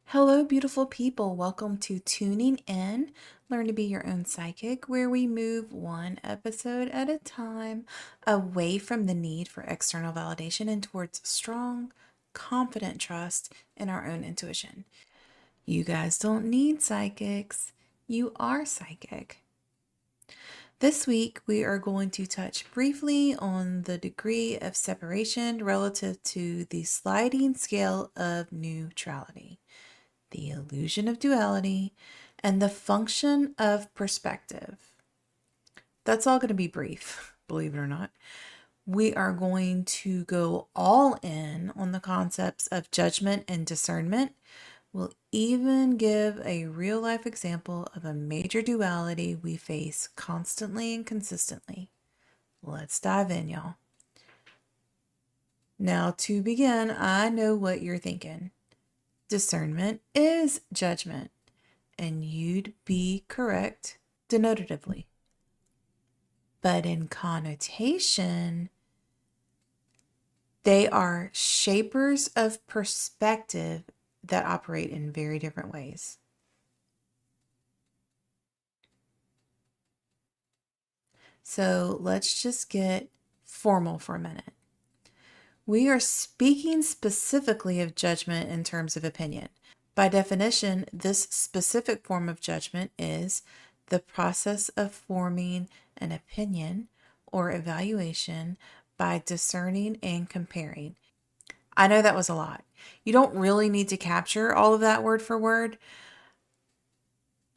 Hello, beautiful people. Welcome to Tuning In, Learn to Be Your Own Psychic, where we move one episode at a time away from the need for external validation and towards strong, confident trust in our own intuition. You guys don't need psychics, you are psychic. This week, we are going to touch briefly on the degree of separation relative to the sliding scale of neutrality, the illusion of duality, and the function of perspective. That's all going to be brief, believe it or not. We are going to go all in on the concepts of judgment and discernment. We'll even give a real life example of a major duality we face constantly and consistently. Let's dive in, y'all. Now, to begin, I know what you're thinking. Discernment is judgment, and you'd be correct denotatively. But in connotation, they are shapers of perspective that operate in very different ways. So let's just get formal for a minute. We are speaking specifically of judgment in terms of opinion. By definition, this specific form of judgment is the process of forming an opinion or evaluation by discerning and comparing. I know that was a lot. You don't really need to capture all of that word for word.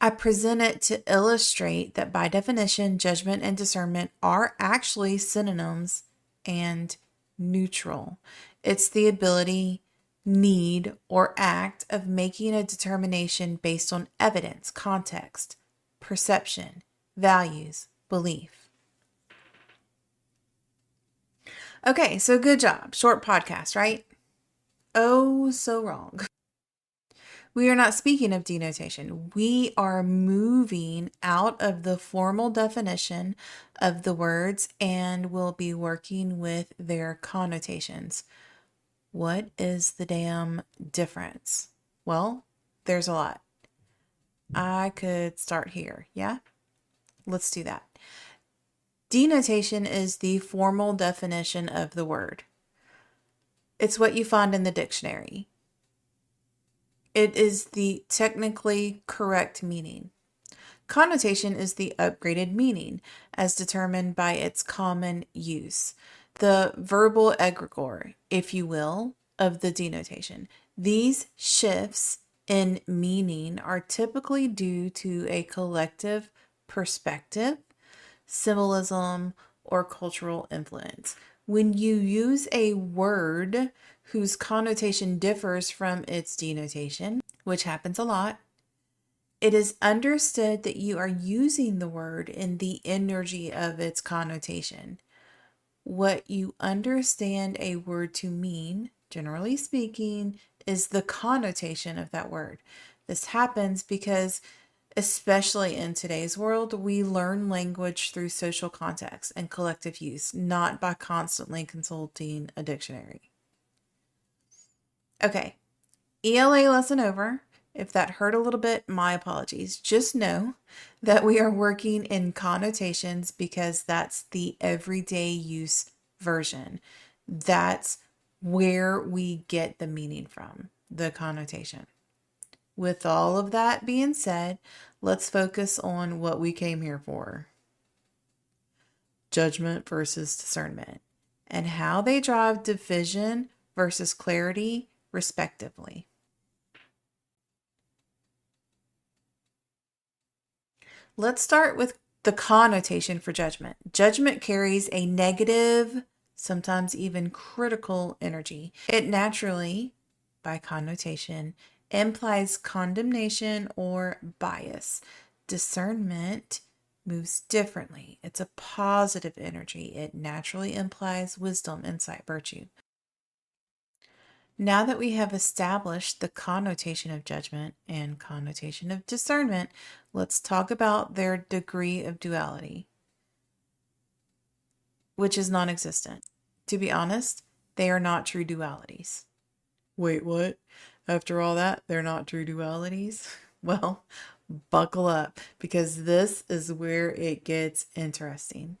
I present it to illustrate that by definition, judgment and discernment are actually synonyms and neutral. It's the ability, need, or act of making a determination based on evidence, context, perception, values, belief. Okay, so good job. Short podcast, right? Oh, so wrong. We are not speaking of denotation. We are moving out of the formal definition of the words and we'll be working with their connotations. What is the damn difference? Well, there's a lot. I could start here. Yeah? Let's do that. Denotation is the formal definition of the word. It's what you find in the dictionary. It is the technically correct meaning. Connotation is the upgraded meaning as determined by its common use, the verbal egregore, if you will, of the denotation. These shifts in meaning are typically due to a collective perspective, symbolism, or cultural influence. When you use a word whose connotation differs from its denotation, which happens a lot, it is understood that you are using the word in the energy of its connotation. What you understand a word to mean, generally speaking, is the connotation of that word. This happens because, especially in today's world, we learn language through social context and collective use, not by constantly consulting a dictionary. Okay, ELA lesson over. If that hurt a little bit, my apologies. Just know that we are working in connotations because that's the everyday use version. That's where we get the meaning from, the connotation. With all of that being said, let's focus on what we came here for. Judgment versus discernment, and how they drive division versus clarity, respectively. Let's start with the connotation for judgment. Judgment carries a negative, sometimes even critical energy. It naturally, by connotation, implies condemnation or bias. Discernment moves differently. It's a positive energy. It naturally implies wisdom, insight, virtue. Now that we have established the connotation of judgment and connotation of discernment, let's talk about their degree of duality, which is non-existent. To be honest, they are not true dualities. Wait, what? After all that, they're not true dualities. Well, buckle up because this is where it gets interesting.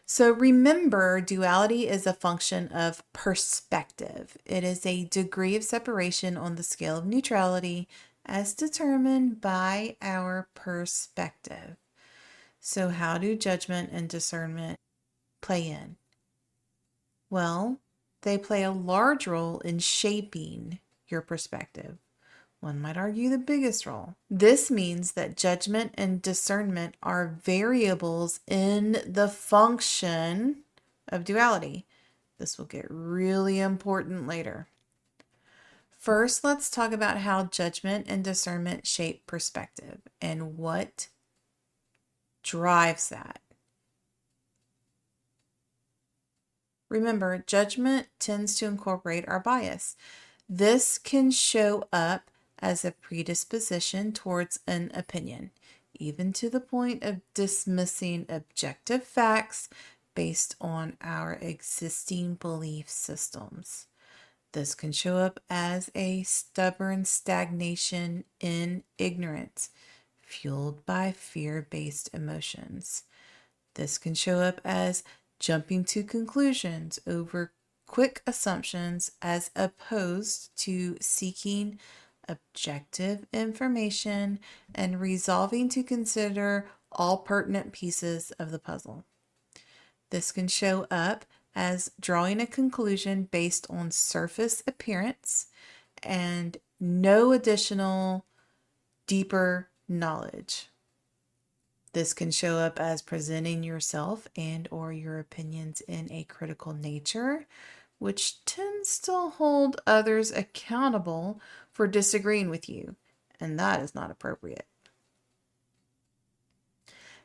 So remember, duality is a function of perspective. It is a degree of separation on the scale of neutrality as determined by our perspective. So, how do judgment and discernment play in? Well, they play a large role in shaping your perspective. One might argue the biggest role. This means that judgment and discernment are variables in the function of duality. This will get really important later. First, let's talk about how judgment and discernment shape perspective and what drives that. Remember, judgment tends to incorporate our bias. This can show up as a predisposition towards an opinion, even to the point of dismissing objective facts based on our existing belief systems. This can show up as a stubborn stagnation in ignorance, fueled by fear-based emotions. This can show up as jumping to conclusions over quick assumptions as opposed to seeking objective information and resolving to consider all pertinent pieces of the puzzle. This can show up as drawing a conclusion based on surface appearance and no additional deeper knowledge. This can show up as presenting yourself and or your opinions in a critical nature, which tends to hold others accountable for disagreeing with you, and that is not appropriate.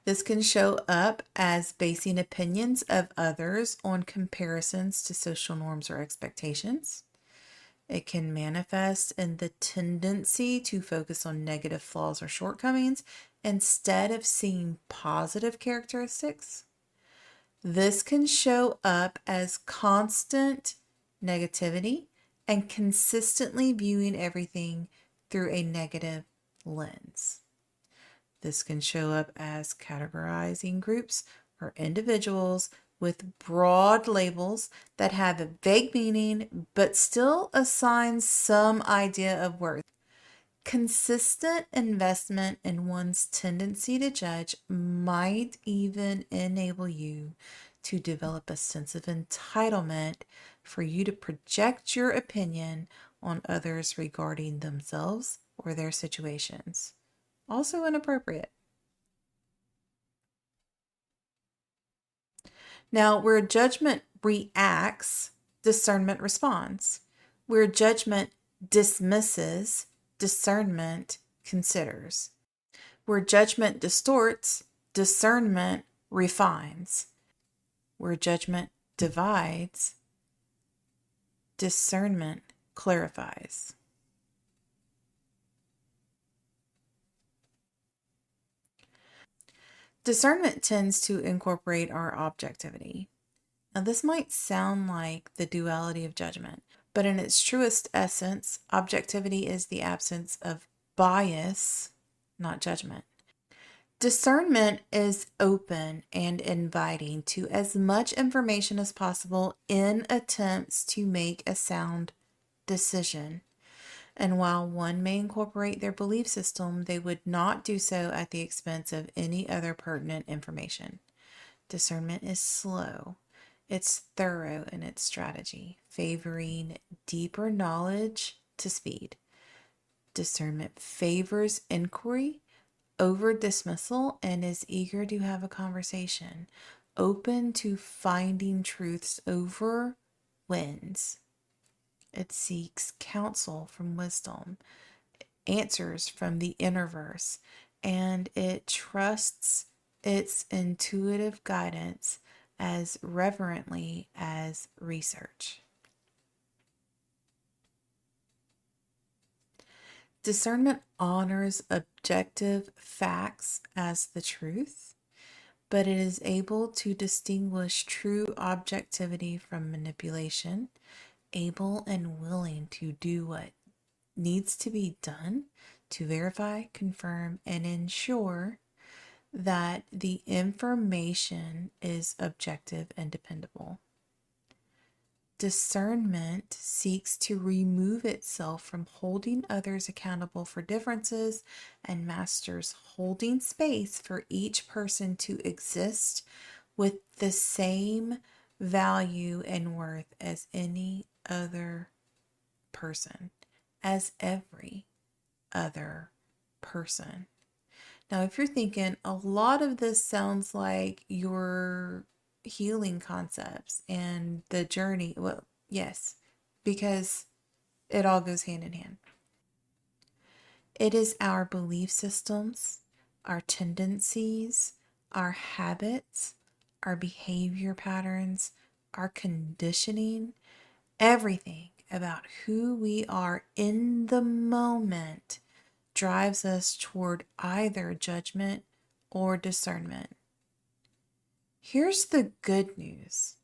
This can show up as basing opinions of others on comparisons to social norms or expectations. It can manifest in the tendency to focus on negative flaws or shortcomings instead of seeing positive characteristics. This can show up as constant negativity and consistently viewing everything through a negative lens. This can show up as categorizing groups or individuals with broad labels that have a vague meaning but still assign some idea of worth. Consistent investment in one's tendency to judge might even enable you to develop a sense of entitlement for you to project your opinion on others regarding themselves or their situations. Also inappropriate. Now, where judgment reacts, discernment responds. Where judgment dismisses, discernment considers. Where judgment distorts, discernment refines. Where judgment divides, discernment clarifies. Discernment tends to incorporate our objectivity. Now, this might sound like the duality of judgment, but in its truest essence, objectivity is the absence of bias, not judgment. Discernment is open and inviting to as much information as possible in attempts to make a sound decision. And while one may incorporate their belief system, they would not do so at the expense of any other pertinent information. Discernment is slow. It's thorough in its strategy, favoring deeper knowledge to speed. Discernment favors inquiry over dismissal and is eager to have a conversation, open to finding truths over wins. It seeks counsel from wisdom, answers from the innerverse, and it trusts its intuitive guidance as reverently as research. Discernment honors objective facts as the truth, but it is able to distinguish true objectivity from manipulation, able and willing to do what needs to be done to verify, confirm, and ensure that the information is objective and dependable. Discernment seeks to remove itself from holding others accountable for differences and masters holding space for each person to exist with the same value and worth as any other person, as every other person. Now, if you're thinking, a lot of this sounds like your healing concepts and the journey. Well, yes, because it all goes hand in hand. It is our belief systems, our tendencies, our habits, our behavior patterns, our conditioning, everything about who we are in the moment drives us toward either judgment or discernment. Here's the good news.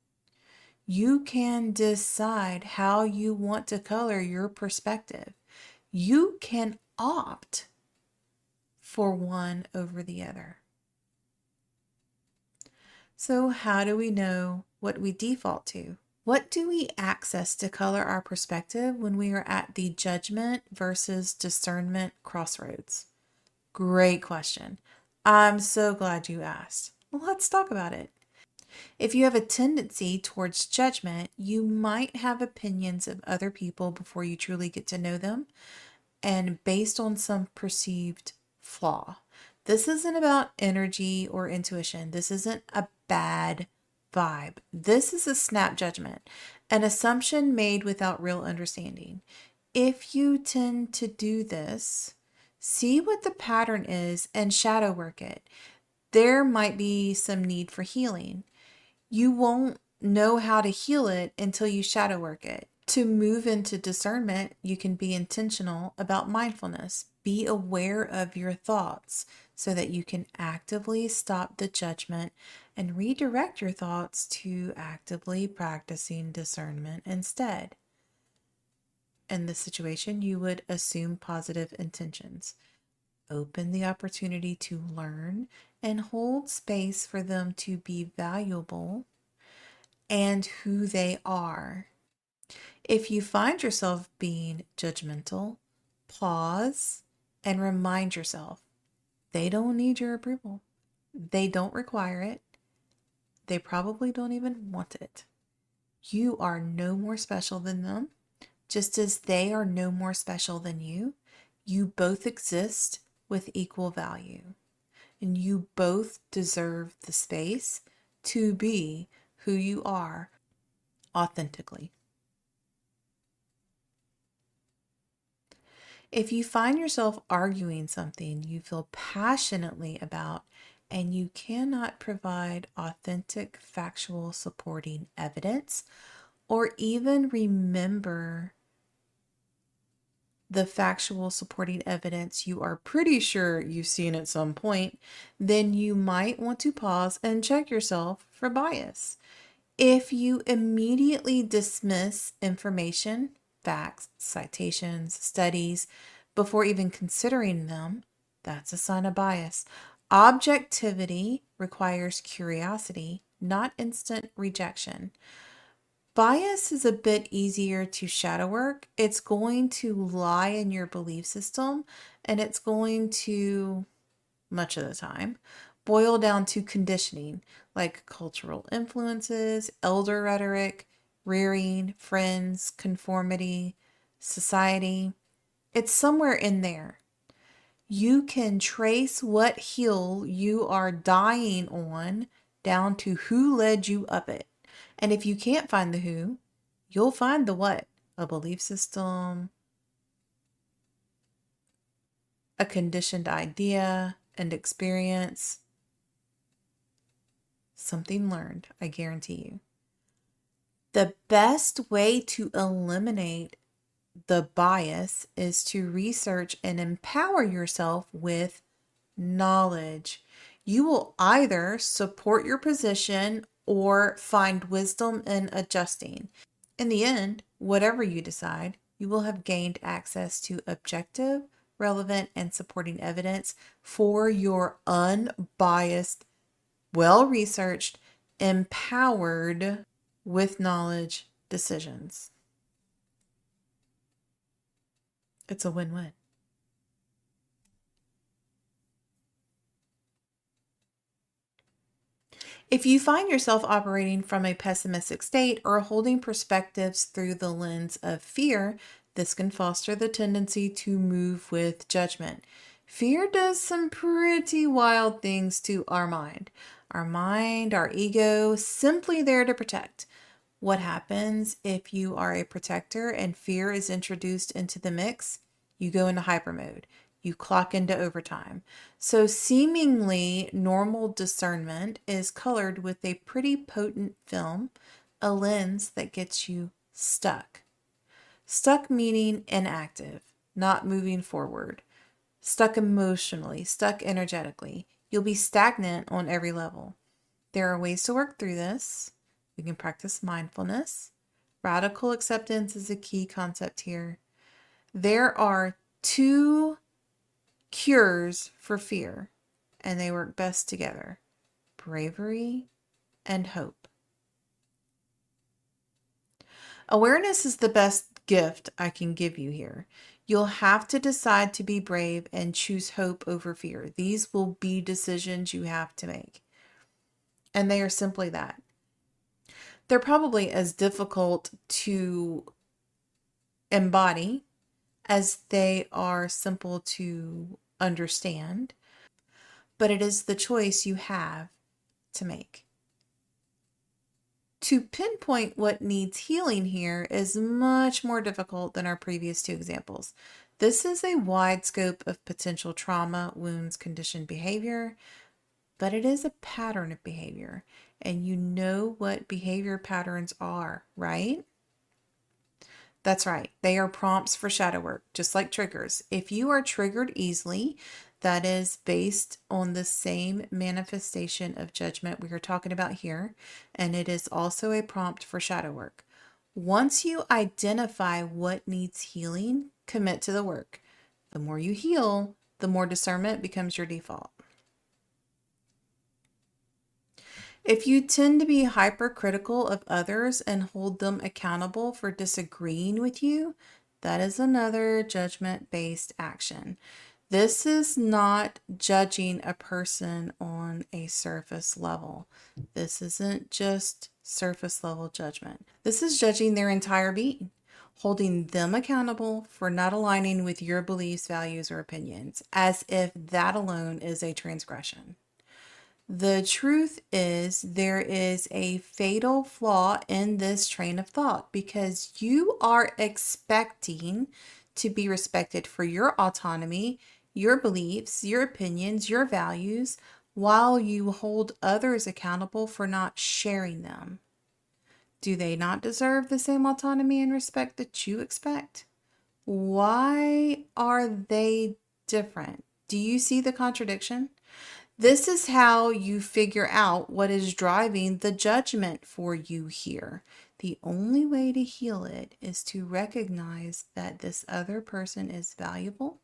You can decide how you want to color your perspective. You can opt for one over the other. So, how do we know what we default to? What do we access to color our perspective when we are at the judgment versus discernment crossroads? Great question. I'm so glad you asked. Well, let's talk about it. If you have a tendency towards judgment, you might have opinions of other people before you truly get to know them and based on some perceived flaw. This isn't about energy or intuition. This isn't a bad vibe. This is a snap judgment, an assumption made without real understanding. If you tend to do this, see what the pattern is and shadow work it. There might be some need for healing. You won't know how to heal it until you shadow work it. To move into discernment, you can be intentional about mindfulness. Be aware of your thoughts so that you can actively stop the judgment and redirect your thoughts to actively practicing discernment instead. In this situation, you would assume positive intentions. Open the opportunity to learn and hold space for them to be valuable and who they are. If you find yourself being judgmental, pause and remind yourself they don't need your approval. They don't require it. They probably don't even want it. You are no more special than them, just as they are no more special than you. You both exist with equal value, and you both deserve the space to be who you are authentically. If you find yourself arguing something you feel passionately about and you cannot provide authentic, factual supporting evidence, or even remember the factual supporting evidence you are pretty sure you've seen at some point, then you might want to pause and check yourself for bias. If you immediately dismiss information, facts, citations, studies, before even considering them, that's a sign of bias. Objectivity requires curiosity, not instant rejection. Bias is a bit easier to shadow work. It's going to lie in your belief system, and it's going to, much of the time, boil down to conditioning like cultural influences, elder rhetoric, rearing, friends, conformity, society. It's somewhere in there. You can trace what hill you are dying on down to who led you up it. And if you can't find the who, you'll find the what? A belief system, a conditioned idea and experience, something learned, I guarantee you. The best way to eliminate the bias is to research and empower yourself with knowledge. You will either support your position or find wisdom in adjusting. In the end, whatever you decide, You will have gained access to objective, relevant, and supporting evidence for your unbiased, well researched, empowered, with knowledge decisions. It's a win win. If you find yourself operating from a pessimistic state or holding perspectives through the lens of fear, this can foster the tendency to move with judgment. Fear does some pretty wild things to our mind. Our mind, our ego, simply there to protect. What happens if you are a protector and fear is introduced into the mix? You go into hyper mode. You clock into overtime. So, seemingly normal discernment is colored with a pretty potent film, a lens that gets you stuck. Stuck meaning inactive, not moving forward. Stuck emotionally, stuck energetically. You'll be stagnant on every level. There are ways to work through this. We can practice mindfulness. Radical acceptance is a key concept here. There are two cures for fear, and they work best together: bravery and hope. Awareness is the best gift I can give you here. You'll have to decide to be brave and choose hope over fear. These will be decisions you have to make. And they are simply that. They're probably as difficult to embody as they are simple to understand, but it is the choice you have to make. To pinpoint what needs healing here is much more difficult than our previous two examples. This is a wide scope of potential trauma, wounds, conditioned behavior, but it is a pattern of behavior. And you know what behavior patterns are, right? That's right. They are prompts for shadow work, just like triggers. If you are triggered easily, that is based on the same manifestation of judgment we are talking about here, and it is also a prompt for shadow work. Once you identify what needs healing, commit to the work. The more you heal, the more discernment becomes your default. If you tend to be hypercritical of others and hold them accountable for disagreeing with you, that is another judgment-based action. This is not judging a person on a surface level. This isn't just surface level judgment. This is judging their entire being, holding them accountable for not aligning with your beliefs, values, or opinions, as if that alone is a transgression. The truth is, there is a fatal flaw in this train of thought because you are expecting to be respected for your autonomy, your beliefs, your opinions, your values, while you hold others accountable for not sharing them. Do they not deserve the same autonomy and respect that you expect? Why are they different? Do you see the contradiction? This is how you figure out what is driving the judgment for you here. The only way to heal it is to recognize that this other person is valuable,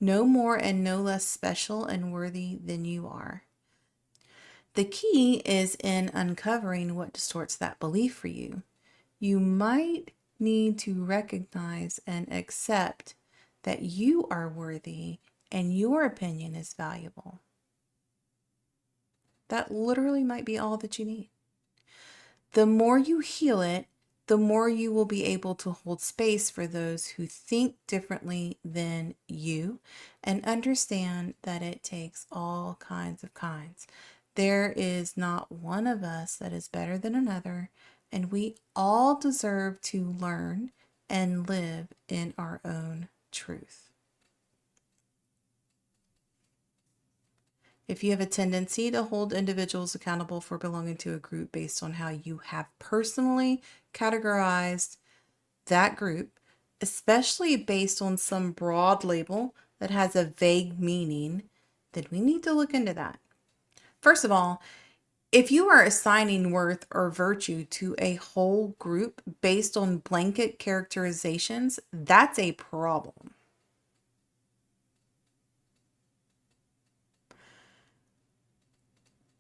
no more and no less special and worthy than you are. The key is in uncovering what distorts that belief for you. You might need to recognize and accept that you are worthy and your opinion is valuable. That literally might be all that you need. The more you heal it, the more you will be able to hold space for those who think differently than you and understand that it takes all kinds of kinds. There is not one of us that is better than another, and we all deserve to learn and live in our own truth. If you have a tendency to hold individuals accountable for belonging to a group based on how you have personally categorized that group, especially based on some broad label that has a vague meaning, then we need to look into that. First of all, If you are assigning worth or virtue to a whole group based on blanket characterizations, that's a problem.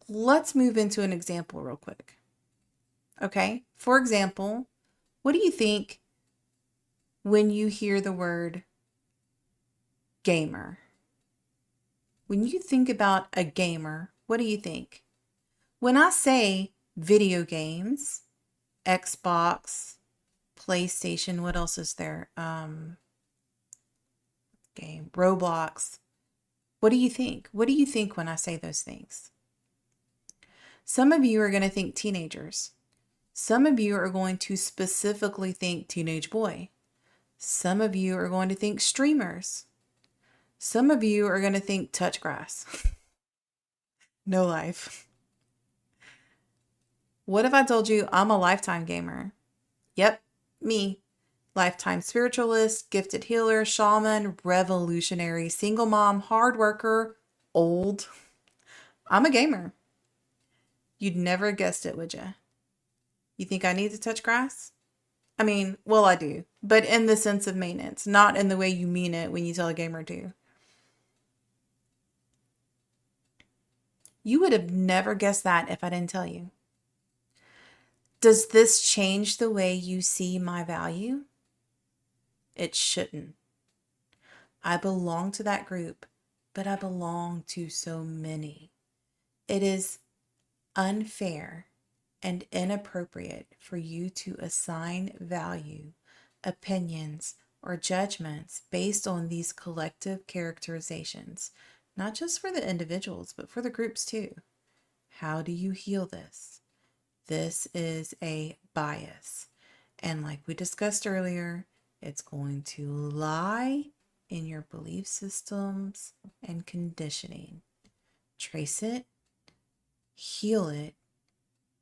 Let's move into an example real quick. Okay? For example, what do you think when you hear the word gamer? When you think about a gamer, what do you think? When I say video games, Xbox, PlayStation, what else is there? Game, Roblox. What do you think? What do you think when I say those things? Some of you are going to think teenagers. Some of you are going to specifically think teenage boy. Some of you are going to think streamers. Some of you are going to think touch grass. No life. What if I told you I'm a lifetime gamer? Yep, me. Lifetime spiritualist, gifted healer, shaman, revolutionary, single mom, hard worker, old. I'm a gamer. You'd never guessed it, would you? You think I need to touch grass? I mean, well, I do, but in the sense of maintenance, not in the way you mean it when you tell a gamer to. You would have never guessed that if I didn't tell you. Does this change the way you see my value? It shouldn't. I belong to that group, but I belong to so many. It is unfair and inappropriate for you to assign value, opinions, or judgments based on these collective characterizations, not just for the individuals, but for the groups too. How do you heal this? This is a bias. And like we discussed earlier, it's going to lie in your belief systems and conditioning. Trace it, heal it,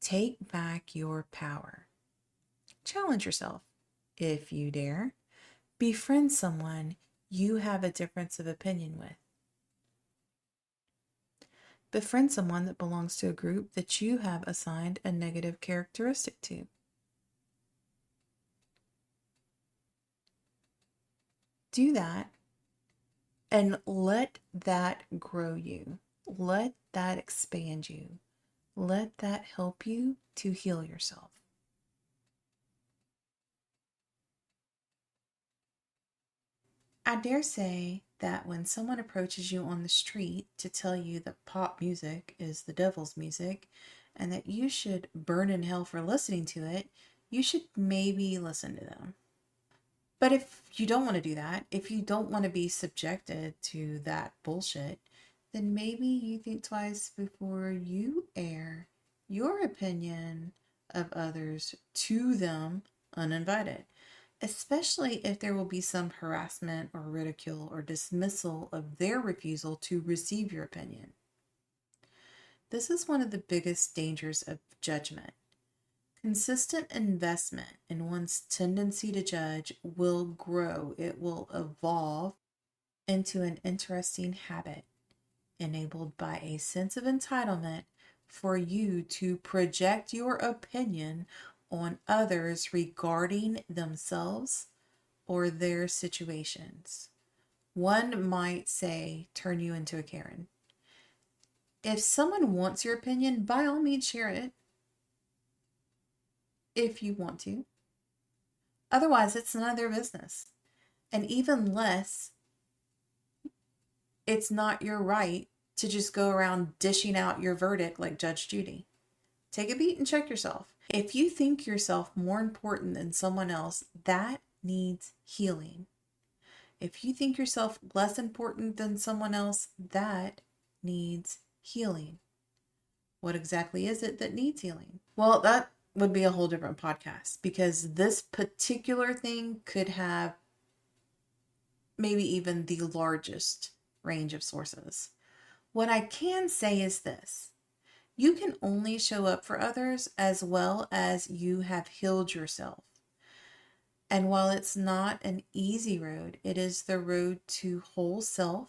take back your power. Challenge yourself, if you dare. Befriend someone you have a difference of opinion with. Befriend someone that belongs to a group that you have assigned a negative characteristic to. Do that and let that grow you. Let that expand you. Let that help you to heal yourself. I dare say that when someone approaches you on the street to tell you that pop music is the devil's music and that you should burn in hell for listening to it, you should maybe listen to them. But if you don't want to do that, if you don't want to be subjected to that bullshit, then maybe you think twice before you air your opinion of others to them uninvited, especially if there will be some harassment or ridicule or dismissal of their refusal to receive your opinion. This is one of the biggest dangers of judgment. Consistent investment in one's tendency to judge will grow, it will evolve into an interesting habit enabled by a sense of entitlement for you to project your opinion on others regarding themselves or their situations. One might say, turn you into a Karen. If someone wants your opinion, by all means share it. If you want to. Otherwise, it's none of their business. And even less, it's not your right to just go around dishing out your verdict like Judge Judy. Take a beat and check yourself. If you think yourself more important than someone else, that needs healing. If you think yourself less important than someone else, that needs healing. What exactly is it that needs healing? Well, that would be a whole different podcast because this particular thing could have maybe even the largest range of sources. What I can say is this: you can only show up for others as well as you have healed yourself. And while it's not an easy road, it is the road to whole self.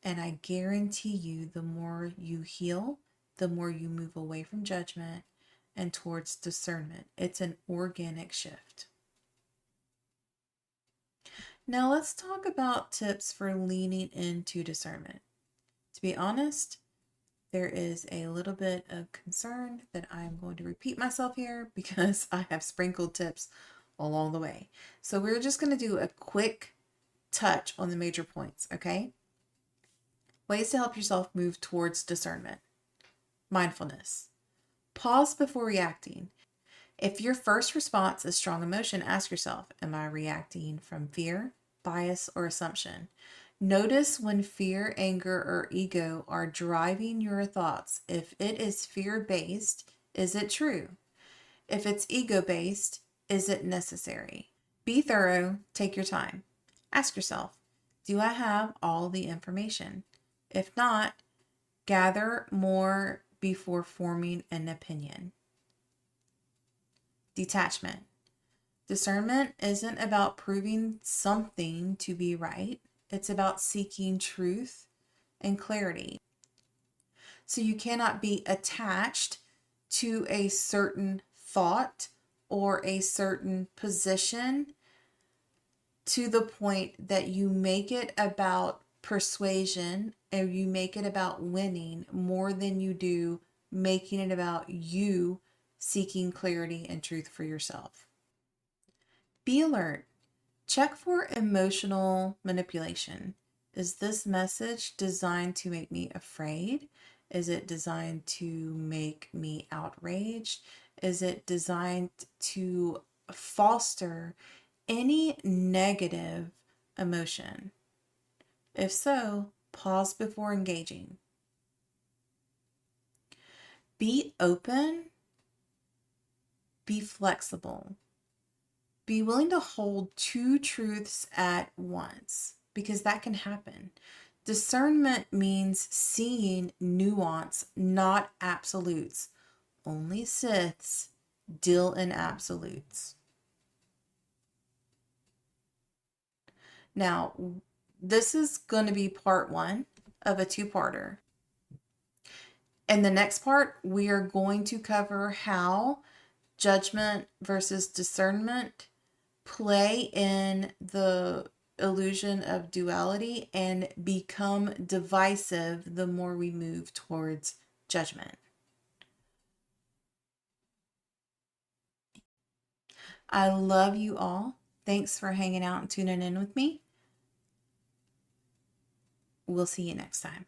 And I guarantee you, the more you heal the more you move away from judgment and towards discernment. It's an organic shift. Now let's talk about tips for leaning into discernment. To be honest, there is a little bit of concern that I'm going to repeat myself here because I have sprinkled tips along the way. So we're just going to do a quick touch on the major points, okay? Ways to help yourself move towards discernment. Mindfulness. Pause before reacting. If your first response is strong emotion, ask yourself, am I reacting from fear, bias, or assumption? Notice when fear, anger, or ego are driving your thoughts. If it is fear-based, is it true? If it's ego-based, is it necessary? Be thorough, take your time. Ask yourself, do I have all the information? If not, gather more before forming an opinion. Detachment. Discernment isn't about proving something to be right. It's about seeking truth and clarity. So you cannot be attached to a certain thought or a certain position to the point that you make it about persuasion and you make it about winning more than you do making it about you seeking clarity and truth for yourself. Be alert. Check for emotional manipulation. Is this message designed to make me afraid? Is it designed to make me outraged? Is it designed to foster any negative emotion? If so, pause before engaging. Be open. Be flexible. Be willing to hold two truths at once because that can happen. Discernment means seeing nuance, not absolutes. Only Siths deal in absolutes. Now, this is going to be part one of a two-parter. In the next part, we are going to cover how judgment versus discernment play in the illusion of duality and become divisive the more we move towards judgment. I love you all. Thanks for hanging out and tuning in with me. We'll see you next time.